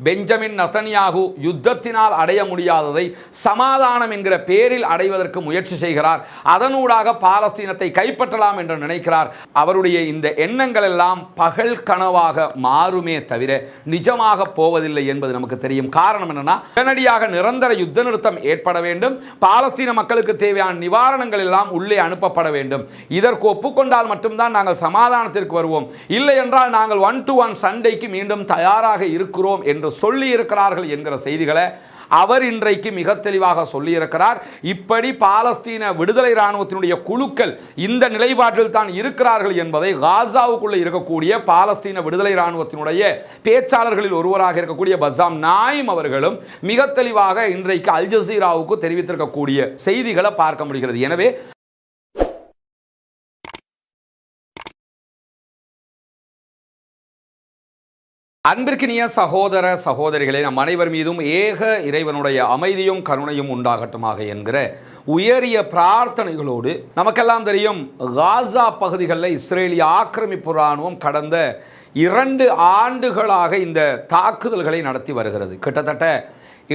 Benjamin Netanyahu யுத்தத்தினால் அடைய முடியாததை சமாதானம் என்கிற பேரில் அடைவதற்கு முயற்சி செய்கிறார். அதனூடாக பாலஸ்தீனத்தை கைப்பற்றலாம் என்று நினைக்கிறார். அவருடைய இந்த எண்ணங்கள் எல்லாம் பகல் கனவாக மாறுமே தவிர நிஜமாக போவதில்லை என்பது நமக்கு தெரியும். காரணம் என்னன்னா, உடனடியாக நிரந்தர யுத்த நிறுத்தம் ஏற்பட வேண்டும். பாலஸ்தீன மக்களுக்கு தேவையான நிவாரணங்கள் எல்லாம் உள்ளே அனுப்பப்பட வேண்டும். இதற்கு ஒப்புக்கொண்டால் மட்டும்தான் நாங்கள் சமாதானத்திற்கு வருவோம். இல்லை என்றால் நாங்கள் 1-to-1 சண்டைக்கு மீண்டும் தயாராக இருக்கிறோம் என்று சொல்லி இருக்கிறார்கள் என்கிற செய்திகளை அவர் இன்றைக்கு மிக தெளிவாக சொல்லியிருக்கிறார். இப்படி பாலஸ்தீன விடுதலை இராணுவத்தினுடைய குழுக்கள் இந்த நிலைப்பாட்டில் தான் இருக்கிறார்கள் என்பதை காசாவுக்குள்ளே இருக்கக்கூடிய பாலஸ்தீன விடுதலை இராணுவத்தினுடைய பேச்சாளர்களில் ஒருவராக இருக்கக்கூடிய பசாம் நாயிம் அவர்களும் மிக தெளிவாக இன்றைக்கு அல் ஜசீராவுக்கு தெரிவித்திருக்கக்கூடிய செய்திகளை பார்க்க முடிகிறது. எனவே அன்பிற்கினிய சகோதர சகோதரிகளே, நம் அனைவர் மீதும் ஏக இறைவனுடைய அமைதியும் கருணையும் உண்டாகட்டுமாக என்கிற உயரிய பிரார்த்தனைகளோடு, நமக்கெல்லாம் தெரியும் காசா பகுதிகளில் இஸ்ரேலிய ஆக்கிரமிப்பு இராணுவம் கடந்த 2 ஆண்டுகளாக இந்த தாக்குதல்களை நடத்தி வருகிறது. கிட்டத்தட்ட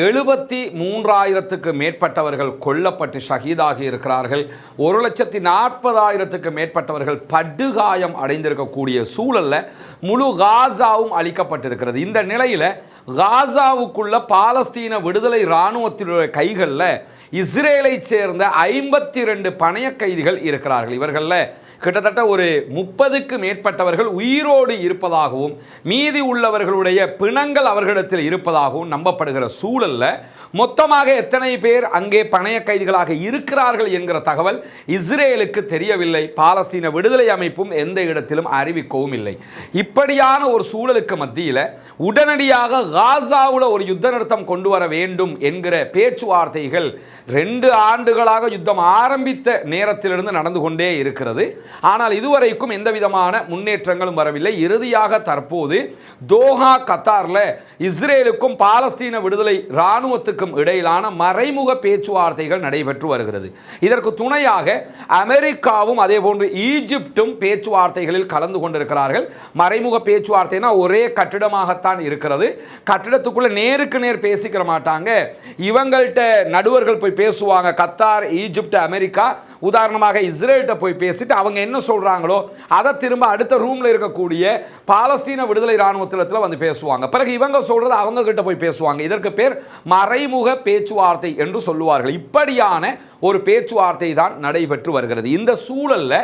73,000க்கு மேற்பட்டவர்கள் கொல்லப்பட்டு ஷஹீதாகி இருக்கிறார்கள். 1,40,000க்கு மேற்பட்டவர்கள் படுகாயம் அடைந்திருக்கக்கூடிய சூழல்ல முழு காசாவும் அளிக்கப்பட்டிருக்கிறது. இந்த நிலையில் காசாவுக்குள்ள பாலஸ்தீன விடுதலை இராணுவத்தினுடைய கைகளில் இஸ்ரேலை சேர்ந்த 52 பணைய கைதிகள் இருக்கிறார்கள். இவர்களில் கிட்டத்தட்ட ஒரு 30க்கு மேற்பட்டவர்கள் உயிரோடு இருப்பதாகவும் மீதி உள்ளவர்களுடைய பிணங்கள் அவர்களிடத்தில் இருப்பதாகவும் நம்பப்படுகிற சூழல்ல மொத்தமாக எத்தனை பேர் அங்கே பணைய கைதிகளாக இருக்கிறார்கள் என்கிற தகவல் இஸ்ரேலுக்கு தெரியவில்லை. பாலஸ்தீன விடுதலை அமைப்பும் எந்த இடத்திலும் அறிவிக்கவும் இல்லை. இப்படியான ஒரு சூழலுக்கு மத்தியில் உடனடியாக காசாவில் ஒரு யுத்த நிறுத்தம் கொண்டு வர வேண்டும் என்கிற பேச்சுவார்த்தைகள் 2 ஆண்டுகளாக யுத்தம் ஆரம்பித்த நேரத்திலிருந்து நடந்து கொண்டே இருக்கிறது. ஆனால் இதுவரைக்கும் எந்த விதமான முன்னேற்றங்களும் வரவில்லை. இறுதியாக தற்போது தோஹா கத்தாரில் இஸ்ரேலுக்கும் பாலஸ்தீன விடுதலை இராணுவத்துக்கும் இடையிலான மறைமுக பேச்சுவார்த்தைகள் நடைபெற்று வருகிறது. இதற்கு துணையாக அமெரிக்காவும் அதே போன்று ஈஜிப்டும் பேச்சுவார்த்தைகளில் கலந்து கொண்டிருக்கிறார்கள். மறைமுக பேச்சுவார்த்தைனா ஒரே கட்டிடமாகத்தான் இருக்கிறது. கட்டிடத்துக்குள்ள நேருக்கு நேர் பேசிக்கிற மாட்டாங்க. இவங்கள்ட்ட நடுவர்கள் போய் பேசுவாங்க. கத்தார், ஈஜிப்ட், அமெரிக்கா உதாரணமாக இஸ்ரேல்கிட்ட போய் பேசிட்டு அவங்க என்ன சொல்றாங்களோ அதை திரும்ப அடுத்த ரூம்ல இருக்கக்கூடிய பாலஸ்தீன விடுதலை இராணுவத்தில் வந்து பேசுவாங்க. பிறகு இவங்க சொல்றது அவங்க கிட்ட போய் பேசுவாங்க. இதற்கு பேர் மறைமுக பேச்சுவார்த்தை என்று சொல்லுவார்கள். இப்படியான ஒரு பேச்சுவார்த்தை தான் நடைபெற்று வருகிறது. இந்த சூழல்ல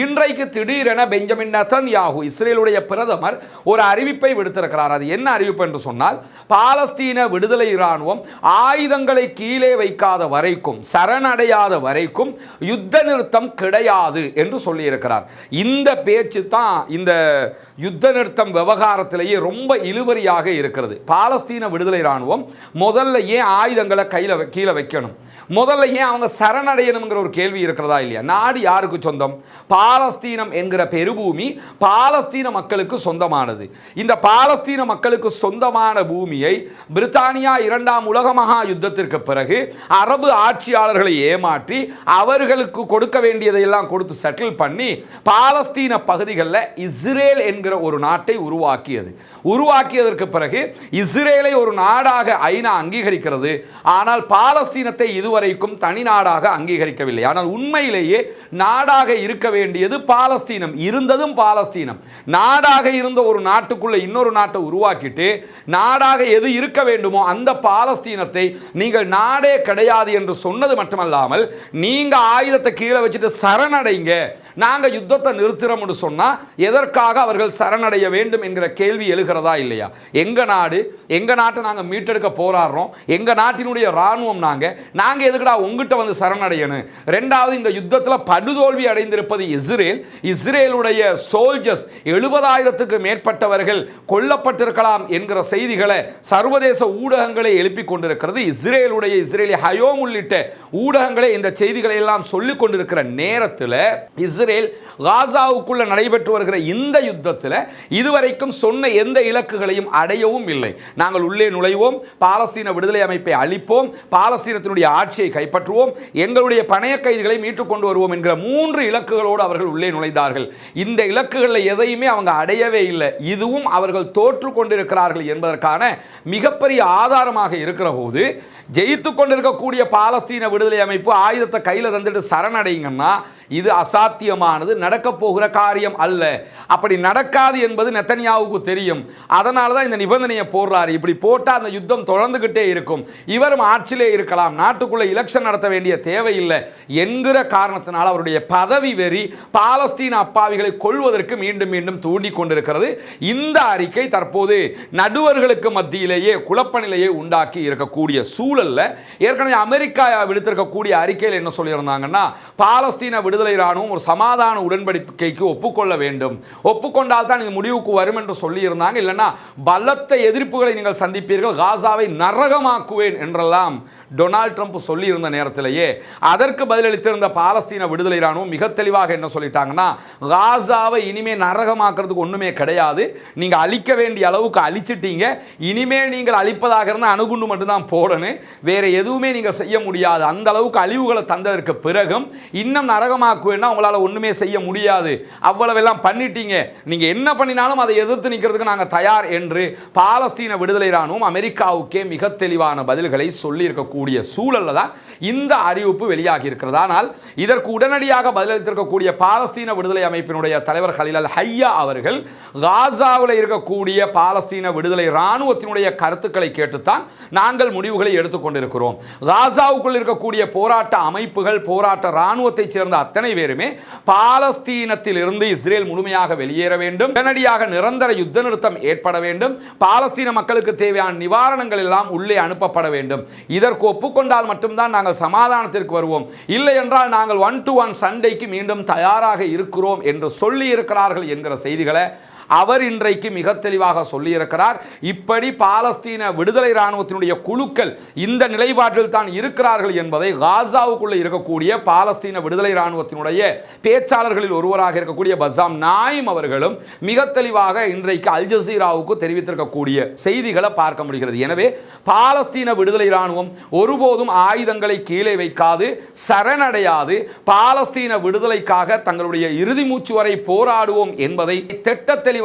இன்றைக்கு திடீரென பெஞ்சமின் நெதன்யாகு இஸ்ரேலுடைய பிரதமர் ஒரு அறிவிப்பை விடுத்திருக்கிறார். அது என்ன அறிவிப்பு என்று சொன்னால், பாலஸ்தீன விடுதலை இராணுவம் ஆயுதங்களை கீழே வைக்காத வரைக்கும், சரணடையாத வரைக்கும் யுத்த நிறுத்தம் கிடையாது என்று சொல்லியிருக்கிறார். இந்த பேச்சு தான் இந்த யுத்த நிறுத்தம் விவகாரத்திலேயே ரொம்ப இழுபறியாக இருக்கிறது. பாலஸ்தீன விடுதலை இராணுவம் முதல்ல ஏன் ஆயுதங்களை கீழே வைக்கணும்? முதல்ல ஏன் அவங்க சரணடையணுங்கிற ஒரு கேள்வி இருக்கிறதா இல்லையா? நாடு யாருக்கு சொந்தம்? பாலஸ்தீனம் என்கிற பெருபூமி பாலஸ்தீன மக்களுக்கு சொந்தமானது. இந்த பாலஸ்தீன மக்களுக்கு சொந்தமான பூமியை பிரித்தானியா 2ஆம் உலக மகா யுத்தத்திற்கு பிறகு அரபு ஆட்சியாளர்களை ஏமாற்றி அவர்களுக்கு கொடுக்க வேண்டியதையெல்லாம் கொடுத்து செட்டில் பண்ணி பாலஸ்தீன பகுதிகளில் இஸ்ரேல் என்கிற ஒரு நாட்டை உருவாக்கியதற்கு பிறகு இஸ்ரேலை ஒரு நாடாக ஐநா அங்கீகரிக்கிறது. ஆனால் பாலஸ்தீனத்தை இதுவரைக்கும் தனி நாடாக அங்கீகரிக்கவில்லை. ஆனால் உண்மையிலேயே நாடாக இருக்க வேண்டியது பாலஸ்தீனம். இருந்ததும் பாலஸ்தீனம். நாடாக இருந்த ஒரு நாட்டுக்குள்ள இன்னொரு நாட்டை உருவாக்கிட்டு நாடாக எது இருக்க வேண்டுமோ அந்த பாலஸ்தீனத்தை நீங்கள் நாடே கிடையாது என்று சொன்னது மட்டுமல்லாமல், நீங்க ஆயுதத்தை கீழே வச்சுட்டு சரணடைங்க, நாங்க யுத்தத்தை நிறுத்துறோம் என்று சொன்னா எதற்காக அவர்கள் சரணடைய வேண்டும் என்கிற கேள்வி எழுகிறதா இல்லையா? எங்க நாடு, எங்க நாட்டை நாங்க மீட்டெடுக்க போராடுறோம், எங்க நாட்டினுடைய ராணுவம் நாங்க எதுக்குடா உங்ககிட்ட வந்து சரணடையணும்? இரண்டாவது, இந்த யுத்தத்தில் படுதோல்வி அடைந்திருப்பது இஸ்ரேலுடைய சோல்ஜர்ஸ் 70,000க்கு மேற்பட்டவர்கள் கொல்லப்பட்டிருக்கலாம் என்கிற செய்திகளை சர்வதேச ஊடகங்களை எழுப்பிக் கொண்டிருக்கிறது. இஸ்ரேலிய ஹயோம் உள்ளிட்ட ஊடகங்களை இந்த செய்திகளை எல்லாம் சொல்லிக் கொண்டிருக்கிற நேரத்தில் இஸ்ரேல் காசாவுக்குள்ள நடைபெற்று வருகிற இந்த யுத்தத்தில் இதுவரைக்கும் சொன்ன எந்த இலக்குகளையும் அடையவும் இல்லை. நாங்கள் உள்ளே நுழைவோம், பாலஸ்தீன விடுதலை அமைப்பை அழிப்போம், பாலஸ்தீனத்தினுடைய ஆட்சியை கைப்பற்றுவோம், எங்களுடைய பணைய கைதிகளை மீட்டுக் கொண்டு வருவோம் என்கிற 3 இலக்குகளோடு அவர்கள் உள்ளே நுழைந்தார்கள். இந்த இலக்குகளில் எதையுமே அவங்க அடையவே இல்லை. இதுவும் அவர்கள் தோற்று கொண்டிருக்கிறார்கள் என்பதற்கான மிகப்பெரிய ஆதாரமாக இருக்கிற போது, ஜெயித்து கொண்டிருக்கக்கூடிய பாலஸ்தீன விடுதலை அமைப்பு ஆயுதத்தை கையில் தந்துட்டு சரணடைங்கன்னா இது அசாத்தியமானது, நடக்க போகிற காரியம் அல்ல. அப்படி நடக்காது என்பது நெத்தன்யாவுக்கு தெரியும். அதனால தான் இந்த நிபந்தனையை போடுறாரு. இப்படி போட்டால் அந்த யுத்தம் தொடர்ந்துகிட்டே இருக்கும், இவரும் ஆட்சியிலே இருக்கலாம், நாட்டுக்குள்ள எலெக்ஷன் நடத்த வேண்டிய தேவையில்லை என்கிற காரணத்தினால் அவருடைய பதவி வெறி பாலஸ்தீன அப்பாவிகளை கொள்வதற்கு மீண்டும் மீண்டும் தூண்டி கொண்டிருக்கிறது. இந்த அறிக்கை தற்போது நடுவர்களுக்கு மத்தியிலேயே குழப்ப நிலையை உண்டாக்கி இருக்கக்கூடிய சூழல்ல, ஏற்கனவே அமெரிக்கா விடுத்திருக்கக்கூடிய அறிக்கையில் என்ன சொல்லியிருந்தாங்கன்னா, பாலஸ்தீன விடுதலை ராணுவம் ஒரு சமாதான உடன்படிக்கைக்கு ஒப்புக்கொள்ள வேண்டும், ஒப்புக்கொண்டால் தான் இது முடிவுக்கு வரும் என்று சொல்லி இருந்தாங்க. இல்லைன்னா பலத்த எதிர்ப்புகளை நீங்கள் சந்திப்பீர்கள், காசாவை நரகமாக்குவேன் என்றெல்லாம் டொனால்ட் ட்ரம்ப் சொல்லி இருந்த நேரத்திலேயே அதற்கு பதிலளித்திருந்த பாலஸ்தீன விடுதலை ராணுவம் மிக தெளிவாக என்ன சொல்லிட்டாங்கன்னா, காசாவை இனிமே நரகமாக்குறதுக்கு ஒண்ணுமே கிடையாது, நீங்க அழிக்க வேண்டிய அளவுக்கு அழிச்சிட்டீங்க, இனிமேல் நீங்கள் அழிப்பதாக இருந்தால் அணுகுண்டு மட்டும்தான் போடணும், வேற எதுவுமே நீங்க செய்ய முடியாது, அந்த அளவுக்கு அழிவுகளை தந்ததற்கு பிறகும் இன்னும் நரகமாக்குவேன்னா உங்களால் ஒண்ணுமே செய்ய முடியாது, அவ்வளவெல்லாம் பண்ணிட்டீங்க, நீங்க என்ன பண்ணினாலும் அதை எதிர்த்து நிற்கிறதுக்கு நாங்கள் தயார் என்று பாலஸ்தீன விடுதலை ராணுவம் அமெரிக்காவுக்கே மிக தெளிவான பதில்களை சொல்லி இருக்கக்கூடிய சூழல்ல தான் இந்த அறிவிப்பு வெளியாகி இருக்கிறது. ஆனால் இதற்கு உடனடியாக பதிலளித்திருக்கக்கூடிய பாலஸ்தீன விடுதலை அமைப்பினுடைய தலைவர் ஹலீல் அல் ஹையா அவர்கள் காசாவில் இருக்கக்கூடிய பாலஸ்தீன விடுதலை ராணுவத்தினுடைய கருத்துக்களை கேட்டுத்தான் நாங்கள் முடிவுகளை எடுத்துக்கொண்டிருக்கிறோம். காசாவுக்குள் இருக்கக்கூடிய போராட்ட அமைப்புகள், போராட்ட ராணுவத்தை சேர்ந்த அத்தனை பேருமே பாலஸ்தீனத்தில் இருந்து இஸ்ரேல் முழுமையாக வெளியேற வேண்டும், உடனடியாக நிரந்தர யுத்த நிறுத்தம் ஏற்பட வேண்டும், பாலஸ்தீன மக்களுக்கு தேவையான நிவாரணங்கள் எல்லாம் உள்ளே அனுப்பப்பட வேண்டும். இதற்கு ஒப்புக்கொண்டால் மட்டும்தான் நாங்கள் சமாதானத்திற்கு வருவோம், இல்லை என்றால் நாங்கள் 1-to-1 சண்டைக்கு மீண்டும் தயாராக இருக்கிறோம் என்று சொல்லி இருக்கிறார்கள் என்கிற செய்திகளை அவர் இன்றைக்கு மிக தெளிவாக சொல்லியிருக்கிறார். இப்படி பாலஸ்தீன விடுதலை ராணுவத்தினுடைய குழுக்கள் இந்த நிலைப்பாட்டில் தான் இருக்கிறார்கள் என்பதை காசாவுக்குள்ள இருக்கக்கூடிய பாலஸ்தீன விடுதலை ராணுவத்தினுடைய பேச்சாளர்களில் ஒருவராக இருக்கக்கூடிய பசாம் நாயிம் அவர்களும் மிக தெளிவாக இன்றைக்கு அல் ஜசீராவுக்கு தெரிவித்திருக்கக்கூடிய செய்திகளை பார்க்க முடிகிறது. எனவே பாலஸ்தீன விடுதலை ராணுவம் ஒருபோதும் ஆயுதங்களை கீழே வைக்காது, சரணடையாது, பாலஸ்தீன விடுதலைக்காக தங்களுடைய இறுதி மூச்சு வரை போராடுவோம் என்பதை திட்ட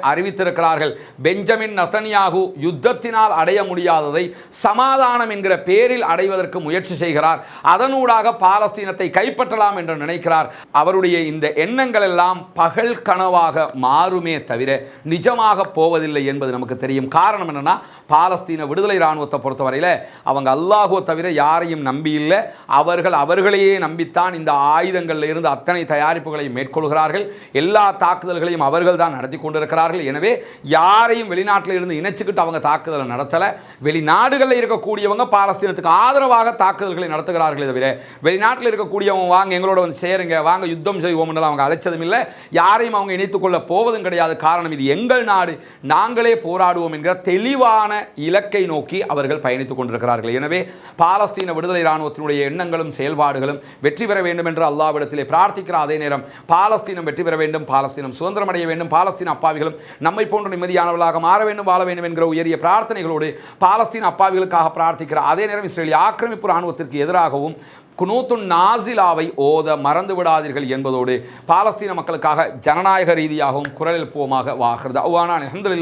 அறிவித்திருக்கிறார்கள். பெஞ்சமின் நெதன்யாகு யுத்தத்தினால் அடைய முடியாததை சமாதானம் என்கிற பேரில் அடைவதற்கு முயற்சி செய்கிறார், அதனூடாக பாலஸ்தீனத்தை கைப்பற்றலாம் என்று நினைக்கிறார். அவருடைய இந்த எண்ணங்கள் எல்லாம் பகல் கனவாக மாறுமே தவிர நிஜமாக போவதில்லை என்பது நமக்கு தெரியும். காரணம் என்னன்னா, பாலஸ்தீன விடுதலை ராணுவத்தை பொறுத்தவரையில் அவங்க அல்லாஹ்வை தவிர யாரையும் நம்பி இல்லை, அவர்களையே நம்பித்தான் இந்த ஆயுதங்களில் இருந்து அத்தனை தயாரிப்புகளையும் மேற்கொள்கிறார்கள், எல்லா தாக்குதல்களையும் அவர்கள் தான் நடத்தி கொண்டிருக்கிறார்கள். எனவே யாரையும் வெளிநாட்டில் இருந்து இணைச்சுக்கிட்டு அவங்க தாக்குதலை நடத்தல, வெளிநாடுகளில் இருக்கக்கூடியவங்க பாலஸ்தீனத்துக்கு ஆதரவாக தாக்குதல்களை நடத்துகிறார்களே தவிர வெளிநாட்டில் இருக்கக்கூடியவங்க வாங்க எங்களோட வந்து சேருங்க, வாங்க யுத்தம் செய்வோம் என்று அவங்க அழைச்சதும் இல்லை, யாரையும் அவங்க இணைத்துக் கொள்ள போவதும் கிடையாது. காரணம், இது எங்கள் நாடு, நாங்களே போராடுவோம் என்கிற தெளிவான இலக்கை நோக்கி அவர்கள் பயணித்துக் கொண்டிருக்கிறார்கள். எனவே பாலஸ்தீன விடுதலை ராணுவத்தினுடைய எண்ணங்களும் செயல்பாடுகளும் வெற்றி பெற வேண்டும் என்று அல்லாஹ்விடத்திலே பிரார்த்திக்கிற அதே நேரம் பாலஸ்தீனம் வெற்றி பெற வேண்டும், பாலஸ்தீனம் சுதந்திரம் அடைய வேண்டும், பாலஸ்தீன அப்பாவிகளும் நம்மை போன்ற நிம்மதியானவர்களாக மாற வேண்டும், வாழ வேண்டும் என்கிற உயரிய பிரார்த்தனைகளோடு பாலஸ்தீன அப்பாவிகளுக்காக பிரார்த்திக்கிற அதே நேரம் இஸ்ரேலிய ஆக்கிரமிப்பு ராணுவத்திற்கு எதிராகவும் குனூத்துன் நாசிலாவை ஓத மறந்து விடாதீர்கள் என்பதோடு பாலஸ்தீன மக்களுக்காக ஜனநாயக ரீதியாகவும் குரல் எழுப்புவோமாக. வாகிறது அவ்வானா அல்ஹம்துலில்லாஹ்.